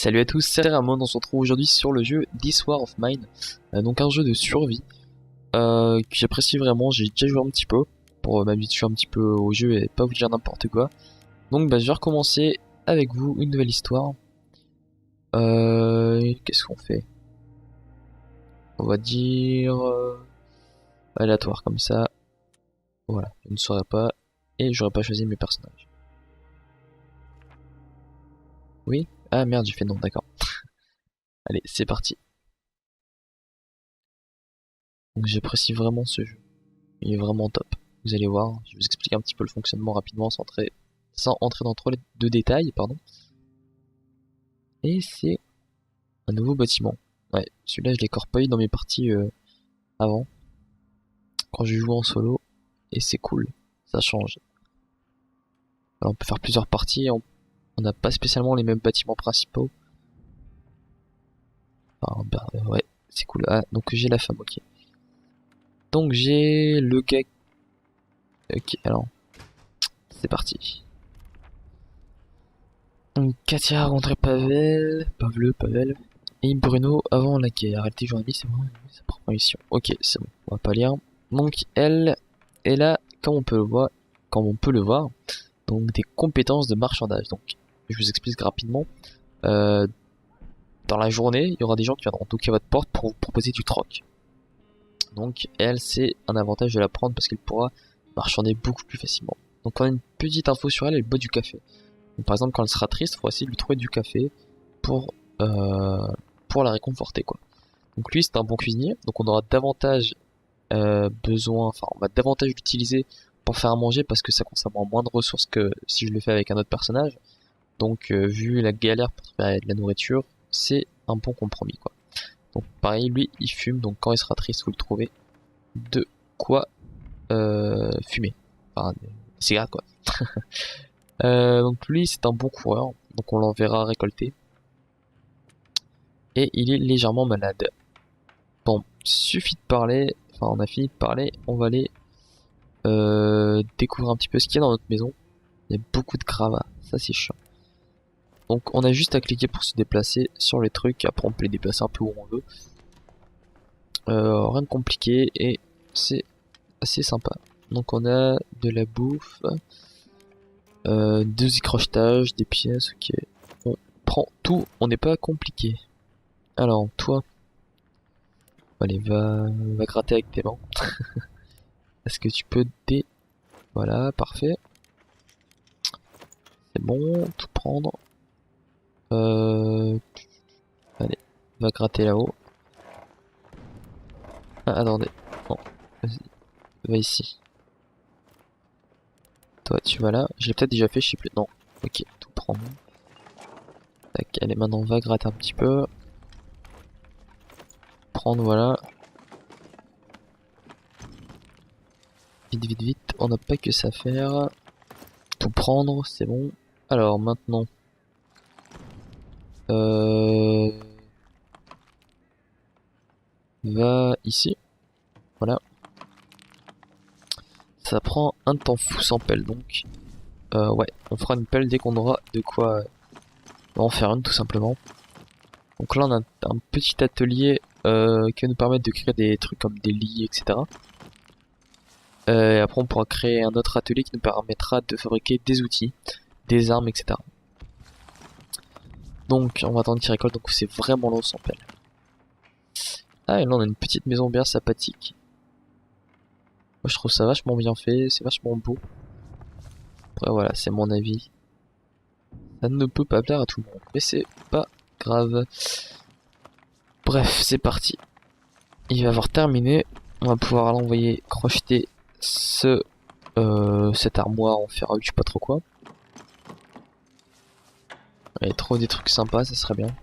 Salut à tous, c'est Ramon, on se retrouve aujourd'hui sur le jeu This War of Mine, donc un jeu de survie que j'apprécie vraiment. J'ai déjà joué un petit peu pour m'habituer un petit peu au jeu et pas vous dire n'importe quoi. Donc je vais recommencer avec vous une nouvelle histoire. Qu'est-ce qu'on fait? On va dire aléatoire comme ça, voilà, je ne saurais pas et j'aurais pas choisi mes personnages. Oui? Ah merde, j'ai fait non, d'accord. Allez, c'est parti. Donc j'apprécie vraiment ce jeu. Il est vraiment top. Vous allez voir, je vais vous expliquer un petit peu le fonctionnement rapidement sans entrer dans trop de détails, pardon. Et c'est un nouveau bâtiment. Ouais, celui-là je l'ai encore pas eu dans mes parties avant, quand je joue en solo, et c'est cool, ça change. Alors, on peut faire plusieurs parties, on n'a pas spécialement les mêmes bâtiments principaux. Enfin, bah, ouais, c'est cool. Ah, donc j'ai la femme, ok. Donc j'ai le gars... Ok, alors, c'est parti. Donc Katia rentrée Pavel, et Bruno avant la guerre. Elle était journaliste, c'est vraiment sa propre mission. Ok, c'est bon, on va pas lire. Donc elle a, comme on peut le voir, donc des compétences de marchandage. Donc je vous explique rapidement. Euh, dans la journée, il y aura des gens qui viendront toquer à votre porte pour vous proposer du troc. Donc elle, c'est un avantage de la prendre parce qu'elle pourra marchander beaucoup plus facilement. Donc on a une petite info sur elle, elle boit du café. Donc, par exemple, quand elle sera triste, il faut essayer de lui trouver du café pour, pour la réconforter, quoi. Donc lui, c'est un bon cuisinier, donc on aura davantage on va davantage l'utiliser pour faire à manger parce que ça consommera moins de ressources que si je le fais avec un autre personnage. Donc vu la galère pour trouver de la nourriture, c'est un bon compromis, quoi. Donc pareil, lui, il fume, donc quand il sera triste, vous le trouvez de quoi fumer. Enfin, des cigarettes, quoi. Donc lui, c'est un bon coureur, donc on l'enverra récolter. Et il est légèrement malade. Bon, suffit de parler, enfin on a fini de parler, on va aller découvrir un petit peu ce qu'il y a dans notre maison. Il y a beaucoup de gravats, ça c'est chiant. Donc on a juste à cliquer pour se déplacer sur les trucs, après on peut les déplacer un peu où on veut. Rien de compliqué et c'est assez sympa. Donc on a de la bouffe, deux crochetages, des pièces, ok. On prend tout, on n'est pas compliqué. Alors toi, allez va gratter avec tes mains. Est-ce que tu peux Voilà, parfait. C'est bon, tout prendre. Euh... Allez, va gratter là-haut. Ah, attendez. Non, vas-y, va ici. Toi, tu vas là. Je l'ai peut-être déjà fait, je sais plus. Non, ok, tout prendre. Tac, allez, maintenant va gratter un petit peu. Prendre, voilà. Vite, vite, vite. On n'a pas que ça à faire. Tout prendre, c'est bon. Alors, maintenant. Euh... Va ici. Voilà. Ça prend un temps fou sans pelle, donc. Ouais, on fera une pelle dès qu'on aura de quoi en faire une, tout simplement. Donc là, on a un petit atelier qui va nous permettre de créer des trucs comme des lits, etc. Et après, on pourra créer un autre atelier qui nous permettra de fabriquer des outils, des armes, etc. Donc, on va attendre qu'il récolte, donc c'est vraiment long sans pelle. Ah, et là, on a une petite maison bien sympathique. Moi, je trouve ça vachement bien fait, c'est vachement beau. Après, voilà, c'est mon avis. Ça ne peut pas plaire à tout le monde, mais c'est pas grave. Bref, c'est parti. Il va avoir terminé. On va pouvoir l'envoyer crocheter cette armoire en ferraille, je sais pas trop quoi. Il y a trop des trucs sympas, ça serait bien.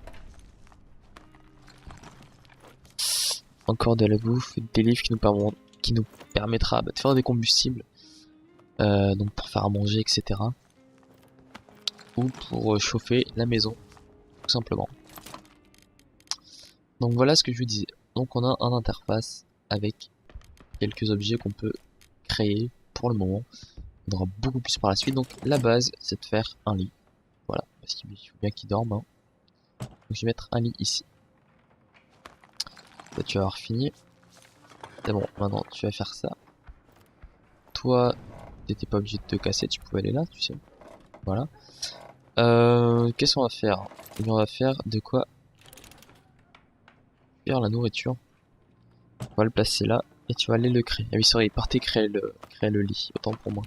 Encore de la bouffe, des livres qui nous permettra de faire des combustibles. Donc pour faire à manger, etc. Ou pour chauffer la maison, tout simplement. Donc voilà ce que je vous disais. Donc on a un interface avec quelques objets qu'on peut créer pour le moment. On aura beaucoup plus par la suite. Donc la base, c'est de faire un lit. Voilà, parce qu'il faut bien qu'il dorme. Hein. Donc je vais mettre un lit ici. Toi tu vas avoir fini. C'est bon, maintenant tu vas faire ça. Toi, t'étais pas obligé de te casser, tu pouvais aller là, tu sais. Voilà. Qu'est-ce qu'on va faire? Eh bien, on va faire de quoi faire la nourriture. On va le placer là et tu vas aller le créer. Ah oui, sorry, partez créer le lit. Autant pour moi.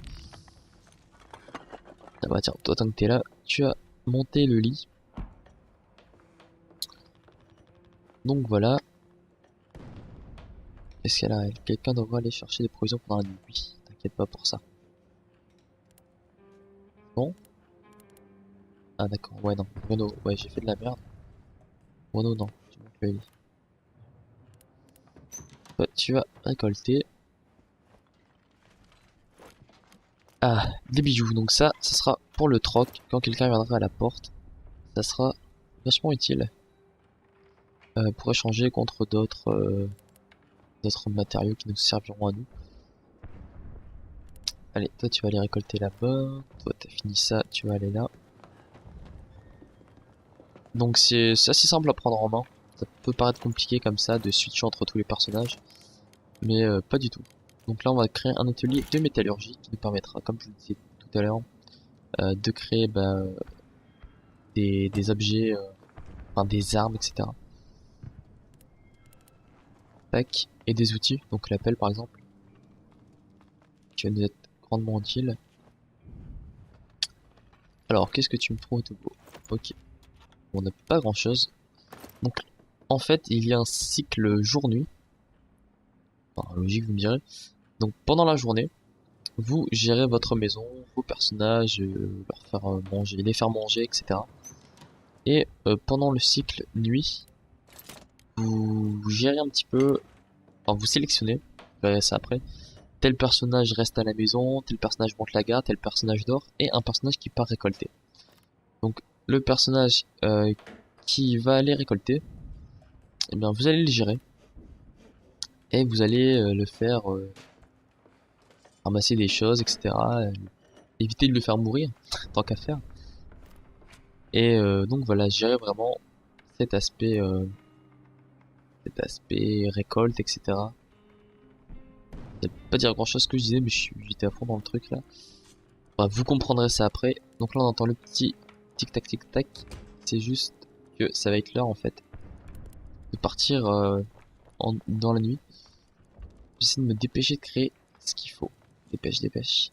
Ah bah tiens, toi tant que t'es là, tu as monté le lit. Donc voilà. Est-ce qu'elle a quelqu'un devra aller chercher des provisions pendant la nuit? Oui, t'inquiète pas pour ça. Bon. Ah d'accord, ouais non. Bruno, ouais j'ai fait de la merde. Bruno non, tu montes le lit. Toi, tu vas récolter. Ah, des bijoux. Donc ça sera pour le troc. Quand quelqu'un viendra à la porte, ça sera vachement utile. Pour échanger contre d'autres matériaux qui nous serviront à nous. Allez, toi tu vas aller récolter là-bas. Toi t'as fini ça, tu vas aller là. Donc c'est assez simple à prendre en main. Ça peut paraître compliqué comme ça de switcher entre tous les personnages, mais pas du tout. Donc là on va créer un atelier de métallurgie qui nous permettra, comme je vous le disais tout à l'heure, de créer des objets, enfin des armes, etc. Tac, et des outils, donc la pelle par exemple, qui va nous être grandement utile. Alors qu'est-ce que tu me trouves tout beau? Ok, on n'a pas grand chose. Donc en fait il y a un cycle jour-nuit. Enfin, logique vous me direz. Donc pendant la journée, vous gérez votre maison, vos personnages, leur faire manger, les faire manger, etc. Et pendant le cycle nuit, vous gérez un petit peu, enfin vous sélectionnez, vous verrez ça après, tel personnage reste à la maison, tel personnage monte la garde, tel personnage dort, et un personnage qui part récolter. Donc le personnage qui va aller récolter, eh bien vous allez le gérer, et vous allez le faire ramasser des choses, etc. Éviter de le faire mourir, tant qu'à faire. Et donc voilà, gérer vraiment cet aspect, récolte, etc. Ça veut pas dire grand chose ce que je disais, mais j'étais à fond dans le truc là. Bah, vous comprendrez ça après. Donc là on entend le petit tic tac tic tac. C'est juste que ça va être l'heure en fait de partir dans la nuit. J'essaie de me dépêcher de créer ce qu'il faut. Dépêche, dépêche.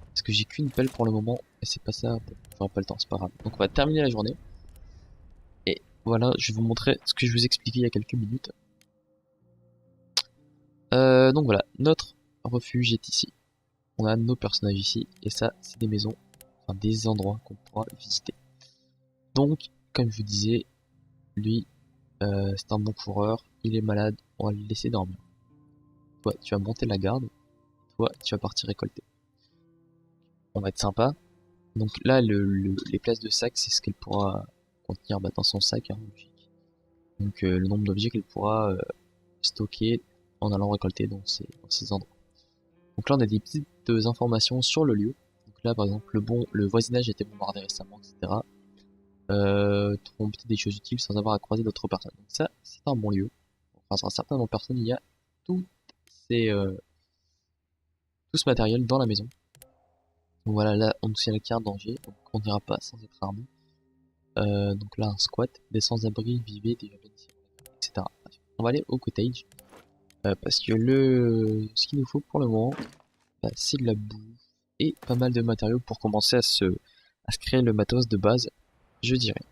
Parce que j'ai qu'une pelle pour le moment et c'est pas ça. Bon, j'aurai pas le temps, c'est pas grave. Donc on va terminer la journée. Et voilà, je vais vous montrer ce que je vous expliquais il y a quelques minutes. Donc voilà, notre refuge est ici. On a nos personnages ici, et ça, c'est des maisons, enfin des endroits qu'on pourra visiter. Donc, comme je vous disais, lui, c'est un bon coureur, il est malade, on va le laisser dormir. Toi, tu vas monter la garde, toi, tu vas partir récolter. On va être sympa. Donc là, les places de sac, c'est ce qu'elle pourra contenir dans son sac, hein, logique. Donc le nombre d'objets qu'elle pourra stocker en allant récolter dans ces endroits. Donc là on a des petites informations sur le lieu. Donc là par exemple le voisinage a été bombardé récemment, etc. Trouvons peut-être des choses utiles sans avoir à croiser d'autres personnes. Donc ça c'est un bon lieu. Enfin sur un certain nombre de personnes, il y a tout, tout ce matériel dans la maison. Donc voilà, là on nous signale qu'il y a un danger, donc on n'ira pas sans être armé. Donc là un squat, des sans-abri vivaient déjà blessés, etc. On va aller au cottage. Parce que ce qu'il nous faut pour le moment, c'est de la bouffe et pas mal de matériaux pour commencer à se créer le matos de base, je dirais.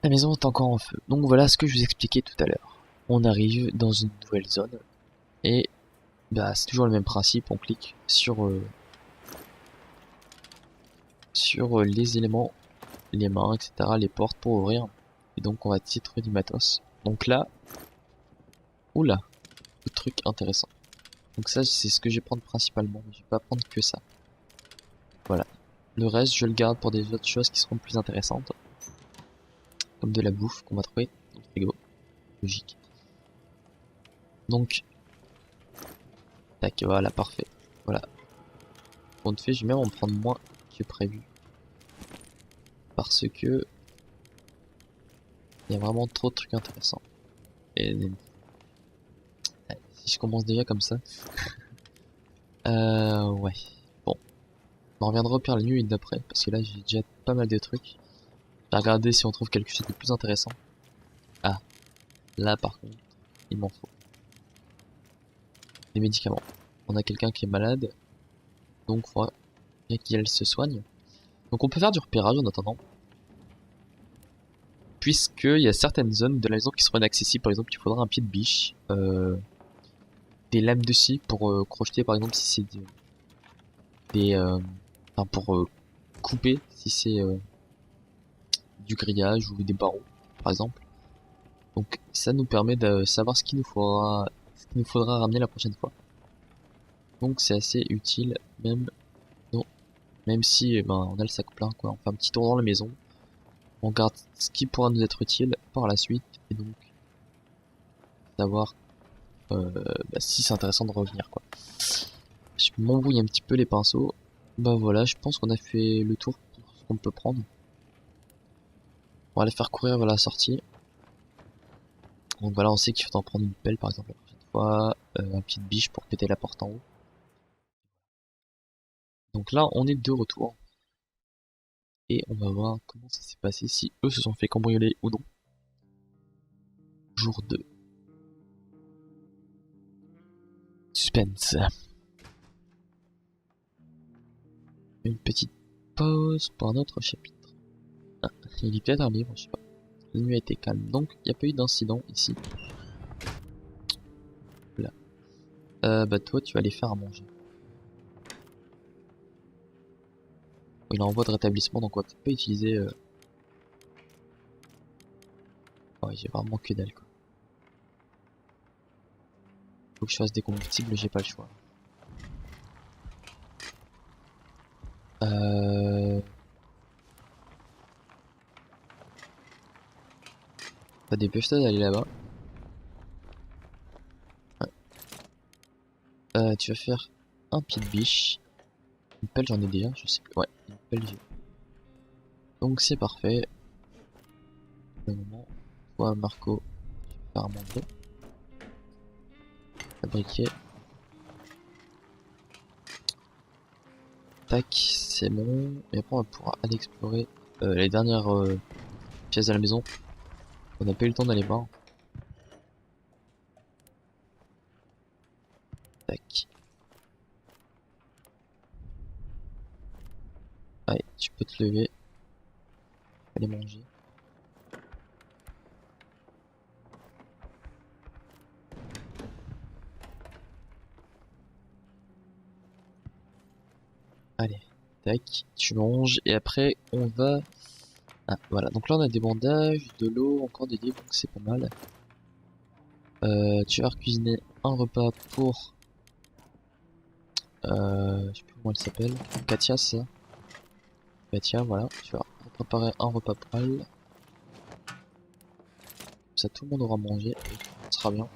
La maison est encore en feu. Donc voilà ce que je vous expliquais tout à l'heure. On arrive dans une nouvelle zone et c'est toujours le même principe, on clique sur les éléments, les mains, etc., les portes pour ouvrir. Et donc on va titre du matos. Donc là, oula, le truc intéressant. Donc ça c'est ce que je vais prendre principalement, mais je vais pas prendre que ça. Voilà. Le reste je le garde pour des autres choses qui seront plus intéressantes. Comme de la bouffe qu'on va trouver dans le frigo. Logique. Donc, tac, voilà, parfait. Voilà. Compte fait, je vais même en prendre moins que prévu. Parce que Il y a vraiment trop de trucs intéressants. Et si je commence déjà comme ça. Ouais. Bon. On reviendra au pire la nuit d'après. Parce que là j'ai déjà pas mal de trucs. Je vais regarder si on trouve quelque chose de plus intéressant. Ah. Là par contre, il m'en faut. Des médicaments. On a quelqu'un qui est malade. Donc il faudra bien qu'il se soigne. Donc on peut faire du repérage en attendant. Puisqu'il y a certaines zones de la maison qui seront inaccessibles. Par exemple, il faudra un pied de biche. Des lames de scie pour crocheter par exemple si c'est enfin pour couper si c'est du grillage ou des barreaux par exemple. Donc ça nous permet de savoir ce qu'il nous faudra ramener la prochaine fois. Donc c'est assez utile même non, même si on a le sac plein quoi. On fait un petit tour dans la maison, on regarde ce qui pourra nous être utile par la suite et donc savoir si c'est intéressant de revenir quoi. Je m'embrouille un petit peu les pinceaux. Bah voilà, je pense qu'on a fait le tour pour ce qu'on peut prendre. On va les faire courir vers la sortie. Donc voilà, on sait qu'il faut en prendre une pelle par exemple la prochaine fois, un pied de biche pour péter la porte en haut. Donc là, on est de retour. Et on va voir comment ça s'est passé, si eux se sont fait cambrioler ou non. Jour 2. Suspense. Une petite pause pour un autre chapitre. Ah, il est peut-être un livre, je sais pas. La nuit a été calme, donc il n'y a pas eu d'incident ici. Là. Bah toi, tu vas aller faire à manger. Il est en voie de rétablissement, donc on va peut-être pas utiliser... Ouais, j'ai vraiment que dalle quoi. Faut que je fasse des combustibles, j'ai pas le choix. T'as dépêche-toi d'aller là-bas. Ouais. Tu vas faire un pied de biche. Une pelle j'en ai déjà, je sais plus. Ouais, une pelle j'ai. Donc c'est parfait. Le moment. Toi Marco, tu vas faire à manger. Fabriquer. Tac, c'est bon. Et après on va pouvoir aller explorer les dernières pièces de la maison. On n'a pas eu le temps d'aller voir. Tac. Allez, tu peux te lever. Aller manger. Allez, tac, tu manges et après on va... Ah, voilà, donc là on a des bandages, de l'eau, encore des livres, donc c'est pas mal. Tu vas cuisiner un repas pour... je sais plus comment elle s'appelle. Katia, c'est ça. Katia, voilà. Tu vas préparer un repas pour elle. Comme ça tout le monde aura mangé et ça sera bien.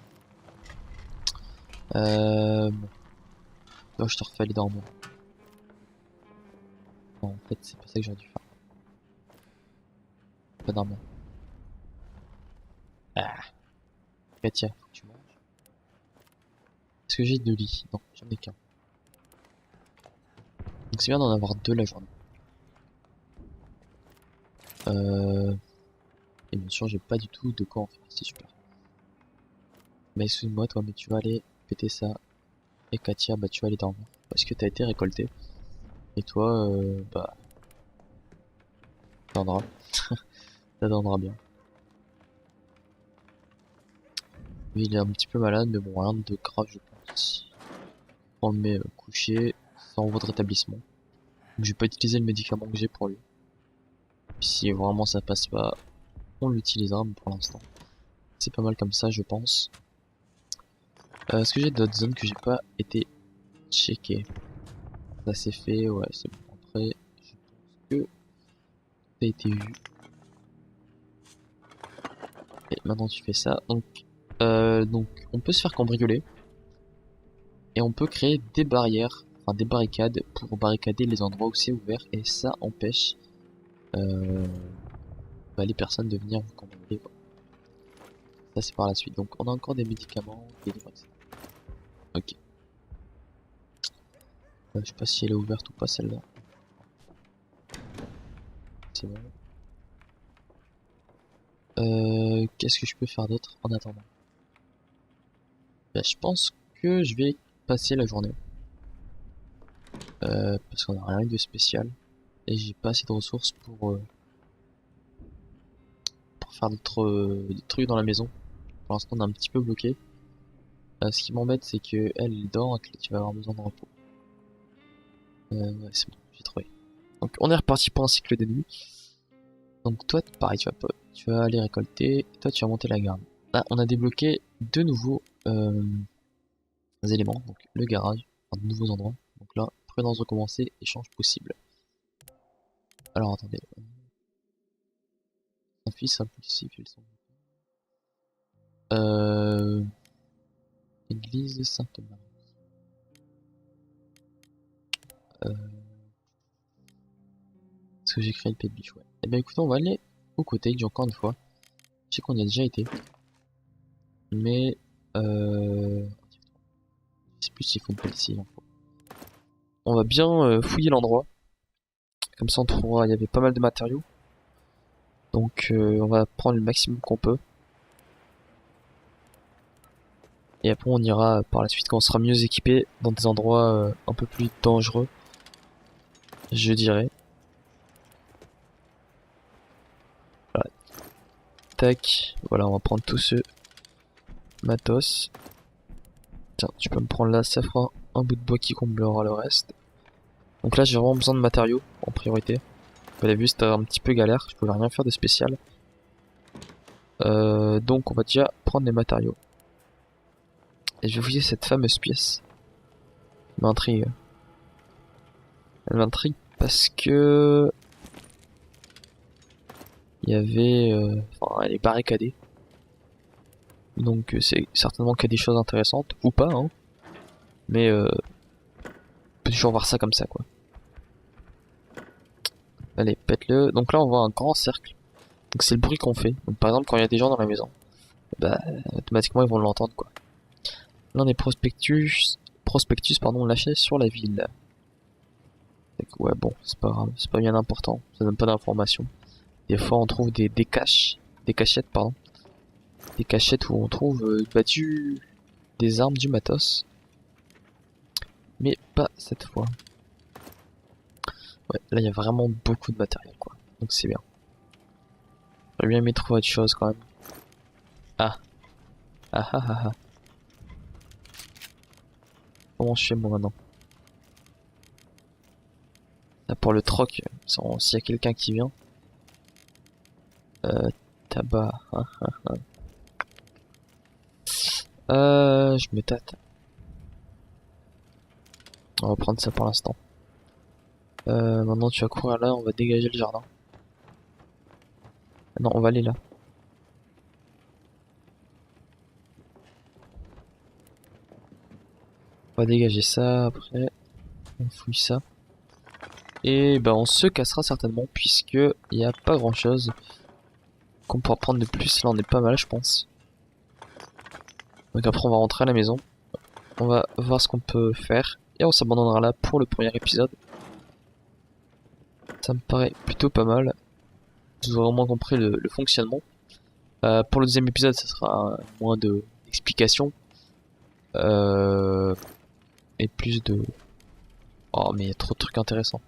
Bon. Là je te refais aller dormir. Non, en fait c'est pas ça que j'aurais dû faire. Pas dormir. Ah. Katia, faut que tu manges. Est-ce que j'ai deux lits? Non, j'en ai qu'un. Donc c'est bien d'en avoir deux la journée. Et bien sûr j'ai pas du tout de quoi en faire, c'est super. Bah excuse-moi toi mais tu vas aller péter ça. Et Katia bah tu vas aller dormir. Parce que t'as été récolté. Et toi bah t'attendras. T'attendras bien. Lui il est un petit peu malade mais bon rien de grave je pense. On le met couché sans votre rétablissement. Donc je vais pas utiliser le médicament que j'ai pour lui. Puis si vraiment ça passe pas, on l'utilisera mais pour l'instant. C'est pas mal comme ça je pense. Est-ce que j'ai d'autres zones que j'ai pas été checker? Ça c'est fait, ouais c'est bon. Après je pense que ça a été vu. Et maintenant tu fais ça. Donc on peut se faire cambrioler. Et on peut créer des barrières, enfin des barricades pour barricader les endroits où c'est ouvert. Et ça empêche les personnes de venir vous cambrioler quoi. Ça c'est par la suite. Donc on a encore des médicaments, des livres, etc. Ok. Je sais pas si elle est ouverte ou pas celle-là. C'est bon. Qu'est-ce que je peux faire d'autre en attendant? Bah, je pense que je vais passer la journée. Parce qu'on a rien de spécial. Et j'ai pas assez de ressources pour faire d'autres trucs dans la maison. Pour l'instant on est un petit peu bloqué. Ce qui m'embête c'est que elle dort et que tu vas avoir besoin de repos. Ouais, c'est bon, j'ai trouvé. Donc on est reparti pour un cycle de nuit. Donc toi pareil tu vas aller récolter. Toi tu vas monter la garde. Là on a débloqué deux nouveaux éléments. Donc le garage, enfin, de nouveaux endroits. Donc là, prudence recommencer, échange possible. Alors attendez. Un fils impulsif, ils sont. Euh... Église Sainte-Marie. Est-ce que j'ai créé le pet biche? Ouais. Eh ben écoutez, on va aller au cottage encore une fois. Je sais qu'on y a déjà été. Mais je sais plus s'il faut une ici. On va bien fouiller l'endroit. Comme ça on trouvera. Il y avait pas mal de matériaux. Donc on va prendre le maximum qu'on peut. Et après on ira par la suite quand on sera mieux équipé dans des endroits un peu plus dangereux. Je dirais. Voilà. Tac. Voilà, on va prendre tout ce matos. Tiens, tu peux me prendre là, ça fera un bout de bois qui comblera le reste. Donc là j'ai vraiment besoin de matériaux en priorité. Vous avez vu c'était un petit peu galère, je pouvais rien faire de spécial. Donc on va déjà prendre les matériaux. Et je vais fouiller cette fameuse pièce. Elle m'intrigue. Elle m'intrigue parce que il y avait, enfin, elle est barricadée. Donc c'est certainement qu'il y a des choses intéressantes ou pas, hein. Mais on peut toujours voir ça comme ça, quoi. Allez, pète-le. Donc là on voit un grand cercle. Donc c'est le bruit qu'on fait. Donc par exemple quand il y a des gens dans la maison, bah automatiquement ils vont l'entendre, quoi. Là on est prospectus pardon, lâché sur la ville. Donc, ouais bon, c'est pas grave, c'est pas bien important, ça donne pas d'informations. Des fois on trouve des caches, des cachettes pardon. Des cachettes où on trouve des armes, du matos. Mais pas cette fois. Ouais, là il y a vraiment beaucoup de matériel, quoi. Donc c'est bien. J'aurais bien aimé trouver autre chose quand même. Ah. Ah ah ah ah. Comment je fais moi maintenant? Là pour le troc, s'il y a quelqu'un qui vient. Tabac. Ah, ah, ah. Je me tâte. On va prendre ça pour l'instant. Maintenant tu vas courir là, on va dégager le jardin. Ah non, on va aller là. On va dégager ça, après on fouille ça. Et bah on se cassera certainement puisque il n'y a pas grand chose qu'on pourra prendre de plus. Là on est pas mal je pense. Donc après on va rentrer à la maison. On va voir ce qu'on peut faire. Et on s'abandonnera là pour le premier épisode. Ça me paraît plutôt pas mal. Vous aurez au moins compris le fonctionnement. Pour le deuxième épisode ça sera moins de explications. Et plus de... Oh mais il y a trop de trucs intéressants.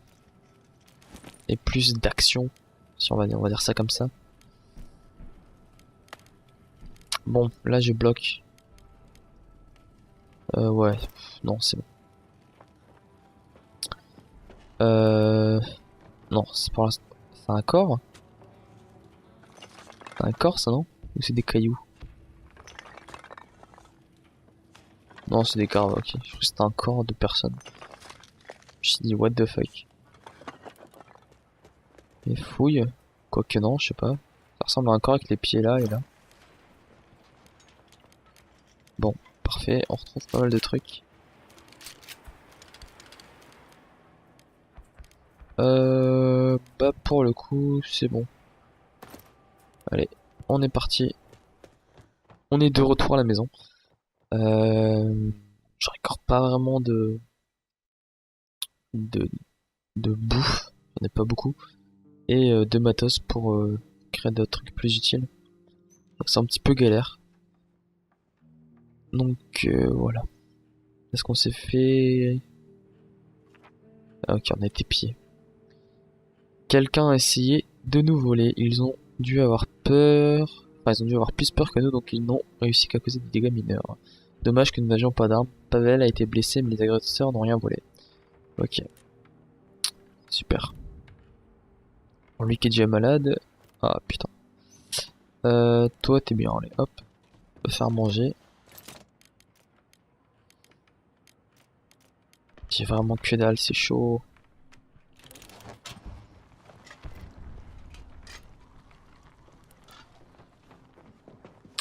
Et plus d'action. Si on va dire ça comme ça. Bon, là je bloque. Ouais, non, c'est bon. Non, c'est pour l'instant. C'est un corps? C'est un corps ça non? Ou c'est des cailloux? Non, c'est des caves, ok. Je crois que c'était un corps de personne. Je me suis dit, what the fuck. Les fouilles? Quoique non, je sais pas. Ça ressemble à un corps avec les pieds là et là. Bon, parfait, on retrouve pas mal de trucs. Bah pour le coup, c'est bon. Allez, on est parti. On est de retour à la maison. Je récorde pas vraiment de, de bouffe, j'en ai pas beaucoup, et de matos pour créer d'autres trucs plus utiles. Donc c'est un petit peu galère. Donc voilà. Est-ce qu'on s'est fait... Ah, ok, on a été pillé. Quelqu'un a essayé de nous voler. Ils ont dû avoir peur. Enfin, ils ont dû avoir plus peur que nous, donc ils n'ont réussi qu'à causer des dégâts mineurs. Dommage que nous n'avions pas d'armes. Pavel a été blessé, mais les agresseurs n'ont rien volé. Ok, super. Bon, lui qui est déjà malade. Ah putain. Toi t'es bien, allez, hop. Faire manger. J'ai vraiment que dalle, c'est chaud.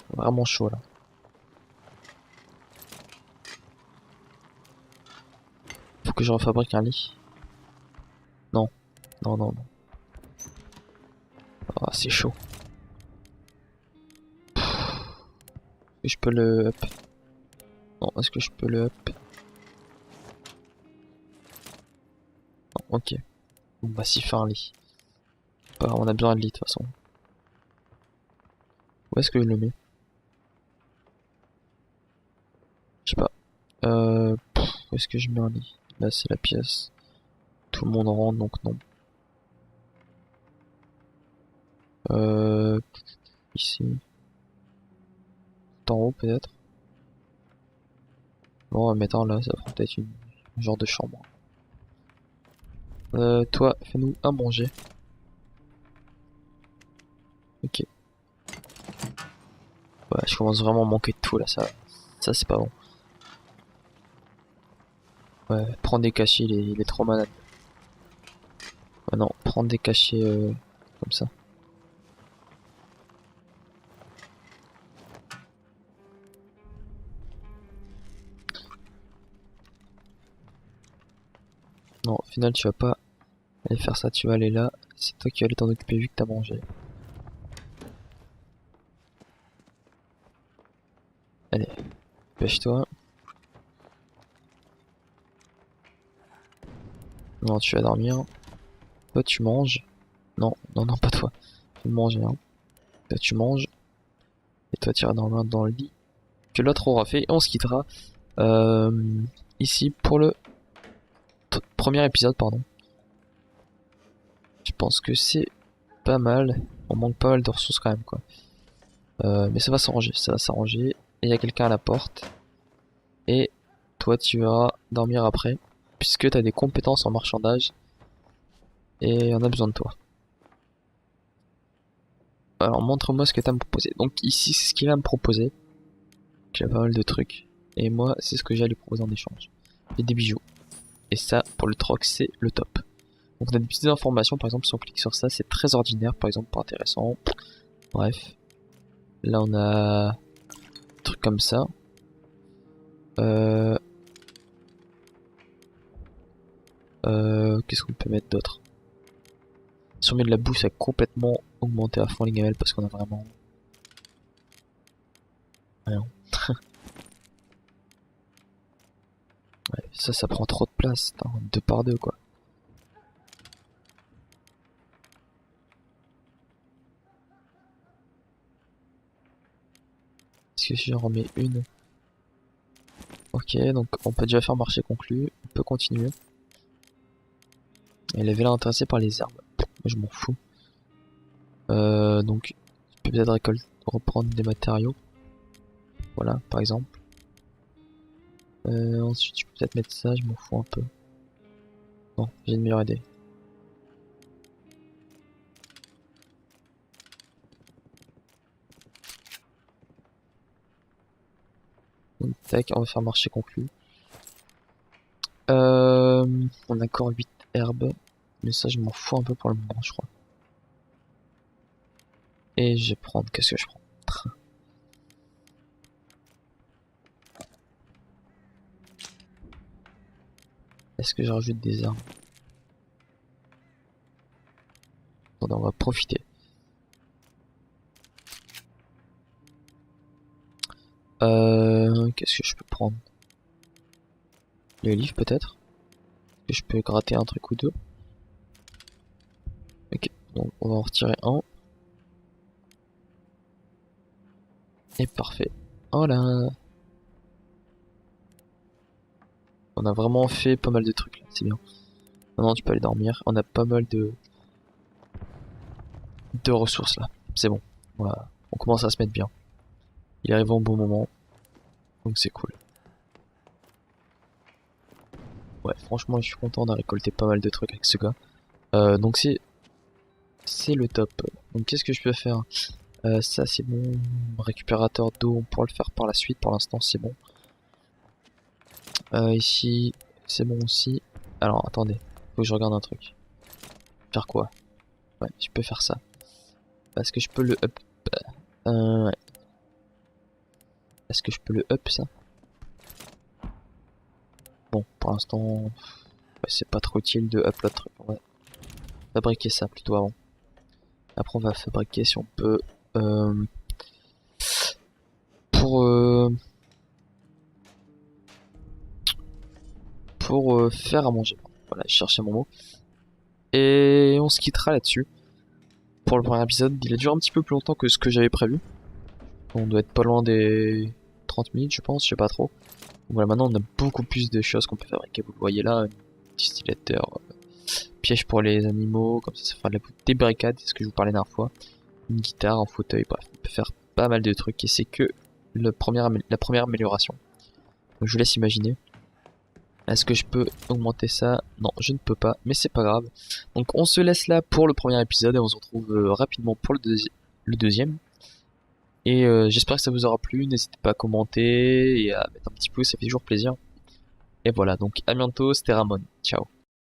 Vraiment chaud là. Faut que je refabrique un lit. Non, non, non, non. Ah, c'est chaud. Est-ce que je peux le up? Non, est-ce que je peux le up? Non, ok. Bon bah si, faire un lit. Pas grave, on a besoin de lit de toute façon. Où est-ce que je le mets? Je sais pas. Où est-ce que je mets un lit? Là c'est la pièce. Tout le monde rentre donc non. Euh, Ici. Tout en haut peut-être. Bon, on va mettre un là, ça fera peut-être un genre de chambre. Toi, fais-nous à manger. Ok. Ouais, je commence vraiment à manquer de tout là, ça c'est pas bon. Ouais, prends des cachets, il est trop malade. Ouais, non, prends des cachets comme ça. Non, au final, tu vas pas aller faire ça, tu vas aller là. C'est toi qui vas aller t'en occuper vu que t'as mangé. Allez, pêche-toi. Non, tu vas dormir. Toi, tu manges. Non, non, non, pas toi. Tu manger, hein. Toi, tu manges. Et toi, tu iras dormir dans le lit que l'autre aura fait. Et on se quittera euh, ici pour le premier épisode, pardon. Je pense que c'est pas mal. On manque pas mal de ressources quand même, quoi. Mais ça va s'arranger, ça va s'arranger. Et il y a quelqu'un à la porte. Et toi, tu vas dormir après, puisque tu as des compétences en marchandage. Et on a besoin de toi. Alors, montre-moi ce que tu as à me proposer. Donc ici, c'est ce qu'il a à me proposer. J'ai pas mal de trucs. Et moi, c'est ce que j'ai à lui proposer en échange. Et des bijoux. Et ça, pour le troc, c'est le top. Donc on a des petites informations, par exemple, si on clique sur ça, c'est très ordinaire, par exemple, pas intéressant. Bref. Là, on a un truc comme ça. Euh... Qu'est-ce qu'on peut mettre d'autre? Si on met de la boue, ça a complètement augmenté à fond les gamelles parce qu'on a vraiment rien. Ouais, ça prend trop de place, deux par deux quoi. Est-ce que si j'en remets une? Ok, donc on peut déjà faire marché conclu, on peut continuer. Elle avait l'air intéressée par les herbes. Moi je m'en fous. Donc je peux peut-être reprendre des matériaux. Voilà, par exemple. Ensuite je peux peut-être mettre ça, je m'en fous un peu. Non, j'ai une meilleure idée. Donc tac, on va faire marché conclu. On a encore 8 herbes. Mais ça je m'en fous un peu pour le moment je crois. Et je vais prendre, qu'est-ce que je prends? Est-ce que je rajoute des armes? Attendez, on va profiter. Qu'est-ce que je peux prendre? Les livres peut-être? Que je peux gratter un truc ou deux? Ok, donc on va en retirer un. Et parfait. Voilà. On a vraiment fait pas mal de trucs là, c'est bien. Maintenant tu peux aller dormir. On a pas mal de ressources là. C'est bon. Voilà. On commence à se mettre bien. Il arrive au bon moment. Donc c'est cool. Ouais, franchement, je suis content d'avoir récolté pas mal de trucs avec ce gars. Donc c'est le top. Donc qu'est-ce que je peux faire? Ça c'est bon. Récupérateur d'eau, on pourra le faire par la suite. Pour l'instant, c'est bon. Ici, c'est bon aussi. Alors attendez, faut que je regarde un truc. Faire quoi? Ouais, je peux faire ça. Est-ce que je peux le up? Ouais. Est-ce que je peux le up ça? Bon, pour l'instant, ouais, c'est pas trop utile de up le truc. On va fabriquer ça plutôt avant. Après, on va fabriquer si on peut pour faire à manger. Voilà, je cherchais mon mot. Et on se quittera là-dessus. Pour le premier épisode, il a duré un petit peu plus longtemps que ce que j'avais prévu. On doit être pas loin des 30 minutes, je pense, je sais pas trop. Voilà, maintenant on a beaucoup plus de choses qu'on peut fabriquer. Vous le voyez là, un distillateur, piège pour les animaux, comme ça fera des barricades, c'est ce que je vous parlais la dernière fois. Une guitare, un fauteuil, bref, on peut faire pas mal de trucs et c'est que la première amélioration. Donc je vous laisse imaginer. Est-ce que je peux augmenter ça? Non, je ne peux pas, mais c'est pas grave. Donc on se laisse là pour le premier épisode et on se retrouve rapidement pour le deuxième. Et j'espère que ça vous aura plu, n'hésitez pas à commenter et à mettre un petit pouce, ça fait toujours plaisir. Et voilà, donc à bientôt, c'était Ramon, ciao.